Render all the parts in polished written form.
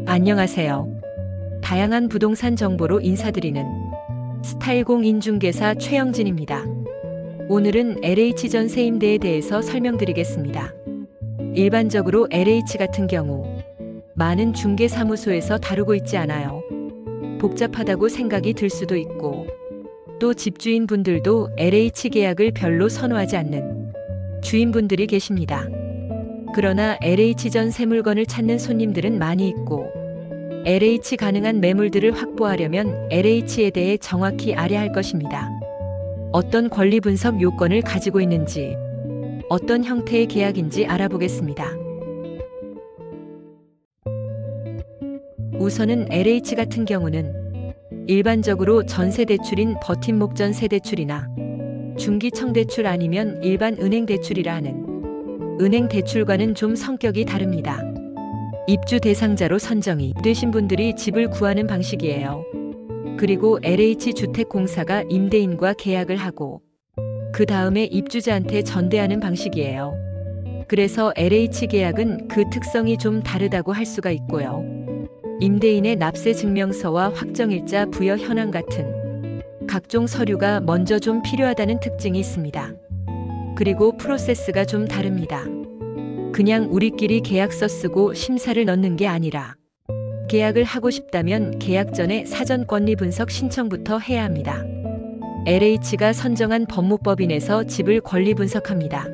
안녕하세요. 다양한 부동산 정보로 인사드리는 스타일공 인중개사 최영진입니다. 오늘은 LH 전세임대에 대해서 설명드리겠습니다. 일반적으로 LH 같은 경우 많은 중개사무소에서 다루고 있지 않아요. 복잡하다고 생각이 들 수도 있고 또 집주인분들도 LH 계약을 별로 선호하지 않는 주인분들이 계십니다. 그러나 LH 전세 물건을 찾는 손님들은 많이 있고 LH 가능한 매물들을 확보하려면 LH에 대해 정확히 알아야 할 것입니다. 어떤 권리 분석 요건을 가지고 있는지, 어떤 형태의 계약인지 알아보겠습니다. 우선은 LH 같은 경우는 일반적으로 전세 대출인 버팀목 전세 대출이나 중기청 대출 아니면 일반 은행 대출이라 하는 은행 대출과는 좀 성격이 다릅니다. 입주 대상자로 선정이 되신 분들이 집을 구하는 방식이에요. 그리고 LH주택공사가 임대인과 계약을 하고 그 다음에 입주자한테 전대하는 방식이에요. 그래서 LH 계약은 그 특성이 좀 다르다고 할 수가 있고요. 임대인의 납세 증명서와 확정일자 부여 현황 같은 각종 서류가 먼저 좀 필요하다는 특징이 있습니다. 그리고 프로세스가 좀 다릅니다. 그냥 우리끼리 계약서 쓰고 심사를 넣는 게 아니라 계약을 하고 싶다면 계약 전에 사전 권리 분석 신청부터 해야 합니다. LH가 선정한 법무법인에서 집을 권리 분석합니다.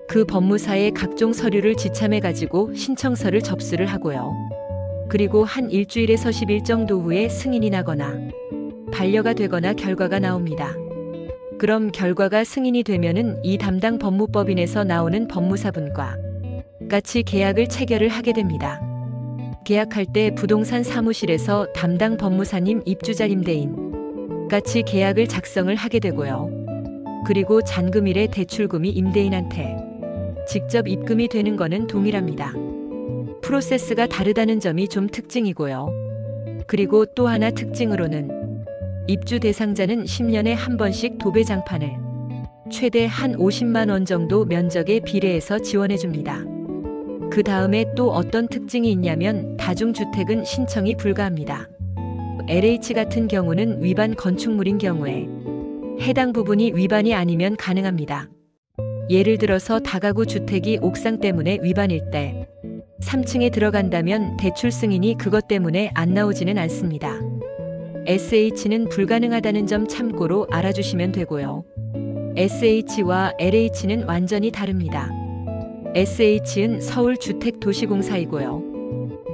그 법무사의 각종 서류를 지참해가지고 신청서를 접수를 하고요. 그리고 한 일주일에서 10일 정도 후에 승인이 나거나 반려가 되거나 결과가 나옵니다. 그럼 결과가 승인이 되면은 이 담당 법무법인에서 나오는 법무사분과 같이 계약을 체결을 하게 됩니다. 계약할 때 부동산 사무실에서 담당 법무사님 입주자 임대인 같이 계약을 작성을 하게 되고요. 그리고 잔금일에 대출금이 임대인한테 직접 입금이 되는 거는 동일합니다. 프로세스가 다르다는 점이 좀 특징이고요. 그리고 또 하나 특징으로는 입주 대상자는 10년에 한 번씩 도배장판을 최대 한 50만 원 정도 면적에 비례해서 지원해 줍니다. 그 다음에 또 어떤 특징이 있냐면 다중주택은 신청이 불가합니다. LH 같은 경우는 위반 건축물인 경우에 해당 부분이 위반이 아니면 가능합니다. 예를 들어서 다가구 주택이 옥상 때문에 위반일 때 3층에 들어간다면 대출 승인이 그것 때문에 안 나오지는 않습니다. SH는 불가능하다는 점 참고로 알아주시면 되고요. SH와 LH는 완전히 다릅니다. SH는 서울주택도시공사이고요.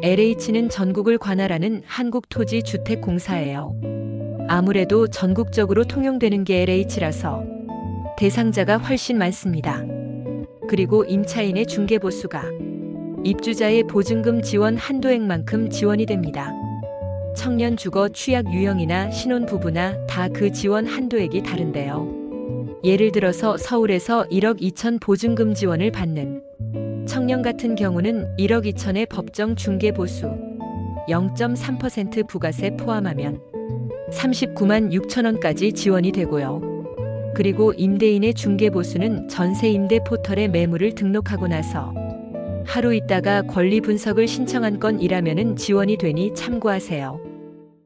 LH는 전국을 관할하는 한국토지주택공사예요. 아무래도 전국적으로 통용되는 게 LH라서 대상자가 훨씬 많습니다. 그리고 임차인의 중개보수가 입주자의 보증금 지원 한도액만큼 지원이 됩니다. 청년 주거 취약 유형이나 신혼부부나 다 그 지원 한도액이 다른데요. 예를 들어서 서울에서 1억 2천 보증금 지원을 받는 청년 같은 경우는 1억 2천의 법정 중개보수 0.3% 부가세 포함하면 39만 6천 원까지 지원이 되고요. 그리고 임대인의 중개보수는 전세임대 포털에 매물을 등록하고 나서 하루 있다가 권리 분석을 신청한 건이라면은 지원이 되니 참고하세요.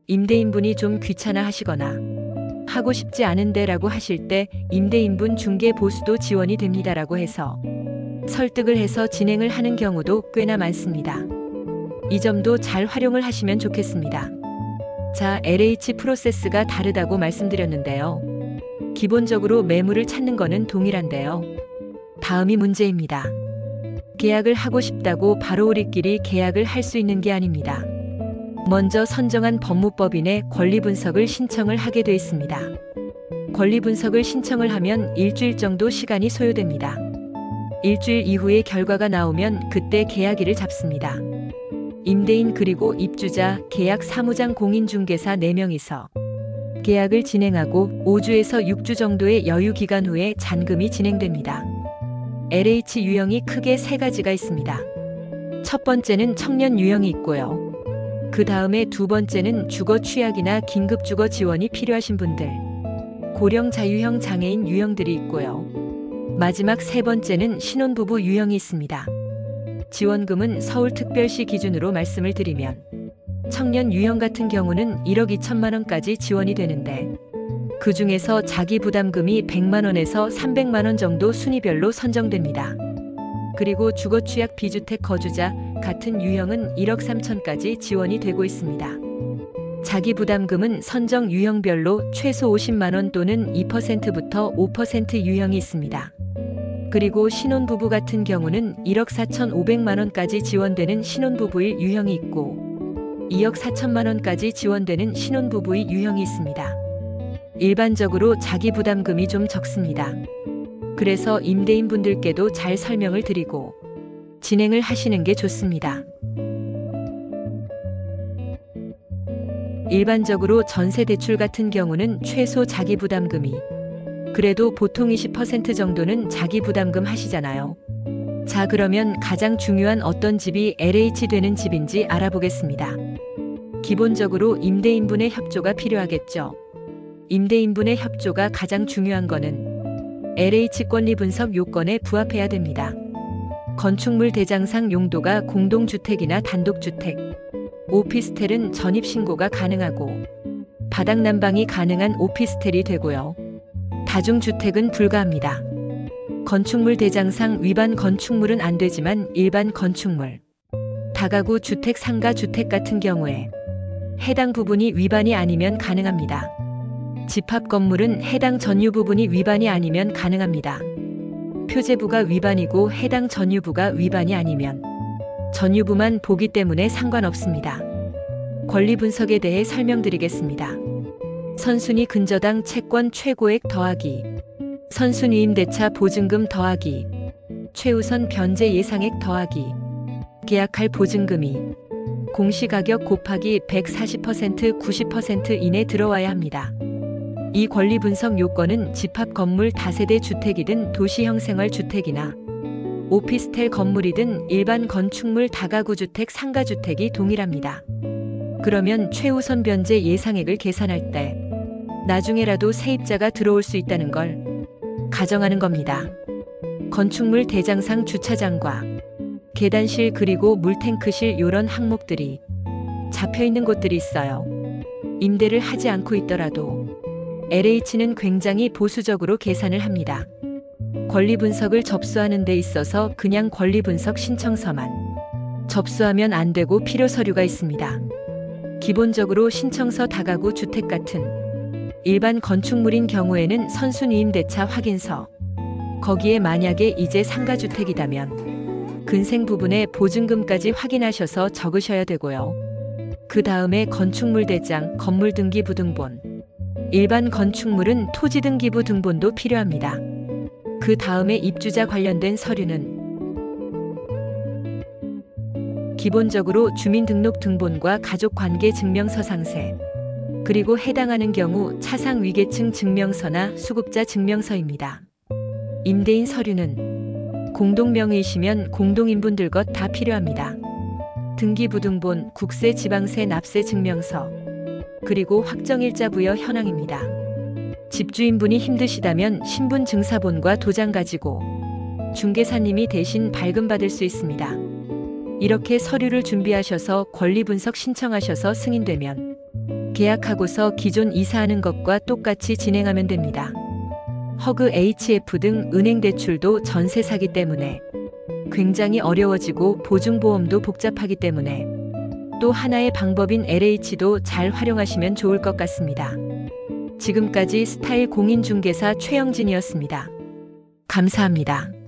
임대인분이 좀 귀찮아 하시거나 하고 싶지 않은데 라고 하실 때 임대인분 중개보수도 지원이 됩니다라고 해서 설득을 해서 진행을 하는 경우도 꽤나 많습니다. 이 점도 잘 활용을 하시면 좋겠습니다. 자, LH 프로세스가 다르다고 말씀드렸는데요. 기본적으로 매물을 찾는 거는 동일한데요. 다음이 문제입니다. 계약을 하고 싶다고 바로 우리끼리 계약을 할 수 있는 게 아닙니다. 먼저 선정한 법무법인에 권리 분석을 신청을 하게 돼 있습니다. 권리 분석을 신청을 하면 일주일 정도 시간이 소요됩니다. 일주일 이후에 결과가 나오면 그때 계약일을 잡습니다. 임대인 그리고 입주자, 계약 사무장 공인중개사 4명이서 계약을 진행하고 5주에서 6주 정도의 여유 기간 후에 잔금이 진행됩니다. LH 유형이 크게 3가지가 있습니다. 첫 번째는 청년 유형이 있고요. 그 다음에 두 번째는 주거 취약이나 긴급 주거 지원이 필요하신 분들, 고령 자유형 장애인 유형들이 있고요. 마지막 세 번째는 신혼부부 유형이 있습니다. 지원금은 서울특별시 기준으로 말씀을 드리면 청년 유형 같은 경우는 1억 2천만 원까지 지원이 되는데 그 중에서 자기 부담금이 100만 원에서 300만 원 정도 순위별로 선정됩니다. 그리고 주거취약 비주택 거주자 같은 유형은 1억 3천까지 지원이 되고 있습니다. 자기 부담금은 선정 유형별로 최소 50만 원 또는 2%부터 5% 유형이 있습니다. 그리고 신혼부부 같은 경우는 1억 4,500만 원까지 지원되는 신혼부부의 유형이 있고 2억 4천만 원까지 지원되는 신혼부부의 유형이 있습니다. 일반적으로 자기 부담금이 좀 적습니다. 그래서 임대인분들께도 잘 설명을 드리고 진행을 하시는 게 좋습니다. 일반적으로 전세대출 같은 경우는 최소 자기 부담금이 그래도 보통 20% 정도는 자기 부담금 하시잖아요. 자, 그러면 가장 중요한 어떤 집이 LH 되는 집인지 알아보겠습니다. 기본적으로 임대인분의 협조가 필요하겠죠. 임대인분의 협조가 가장 중요한 거는 LH 권리 분석 요건에 부합해야 됩니다. 건축물 대장상 용도가 공동주택이나 단독주택, 오피스텔은 전입신고가 가능하고 바닥 난방이 가능한 오피스텔이 되고요. 다중주택은 불가합니다. 건축물 대장상 위반 건축물은 안 되지만 일반 건축물, 다가구 주택, 상가 주택 같은 경우에 해당 부분이 위반이 아니면 가능합니다. 집합 건물은 해당 전유 부분이 위반이 아니면 가능합니다. 표제부가 위반이고 해당 전유부가 위반이 아니면 전유부만 보기 때문에 상관없습니다. 권리 분석에 대해 설명드리겠습니다. 선순위 근저당 채권 최고액 더하기, 선순위 임대차 보증금 더하기, 최우선 변제 예상액 더하기, 계약할 보증금이 공시가격 곱하기 140% 90% 이내 들어와야 합니다. 이 권리 분석 요건은 집합 건물 다세대 주택이든 도시형 생활주택이나 오피스텔 건물이든 일반 건축물 다가구 주택, 상가주택이 동일합니다. 그러면 최우선 변제 예상액을 계산할 때 나중에라도 세입자가 들어올 수 있다는 걸 가정하는 겁니다. 건축물 대장상 주차장과 계단실 그리고 물탱크실 이런 항목들이 잡혀있는 곳들이 있어요. 임대를 하지 않고 있더라도 LH는 굉장히 보수적으로 계산을 합니다. 권리 분석을 접수하는 데 있어서 그냥 권리 분석 신청서만 접수하면 안 되고 필요 서류가 있습니다. 기본적으로 신청서, 다가구 주택 같은 일반 건축물인 경우에는 선순위 임대차 확인서, 거기에 만약에 이제 상가주택이다면 근생 부분에 보증금까지 확인하셔서 적으셔야 되고요. 그 다음에 건축물 대장, 건물 등기부 등본, 일반 건축물은 토지 등기부 등본도 필요합니다. 그 다음에 입주자 관련된 서류는 기본적으로 주민등록 등본과 가족관계 증명서 상세, 그리고 해당하는 경우 차상 위계층 증명서나 수급자 증명서입니다. 임대인 서류는 공동명의이시면 공동인분들 것 다 필요합니다. 등기부등본, 국세, 지방세, 납세 증명서, 그리고 확정일자 부여 현황입니다. 집주인분이 힘드시다면 신분증사본과 도장 가지고 중개사님이 대신 발급받을 수 있습니다. 이렇게 서류를 준비하셔서 권리분석 신청하셔서 승인되면 계약하고서 기존 이사하는 것과 똑같이 진행하면 됩니다. 허그, HF 등 은행 대출도 전세 사기 때문에 굉장히 어려워지고 보증보험도 복잡하기 때문에 또 하나의 방법인 LH도 잘 활용하시면 좋을 것 같습니다. 지금까지 스타일 공인중개사 최영진이었습니다. 감사합니다.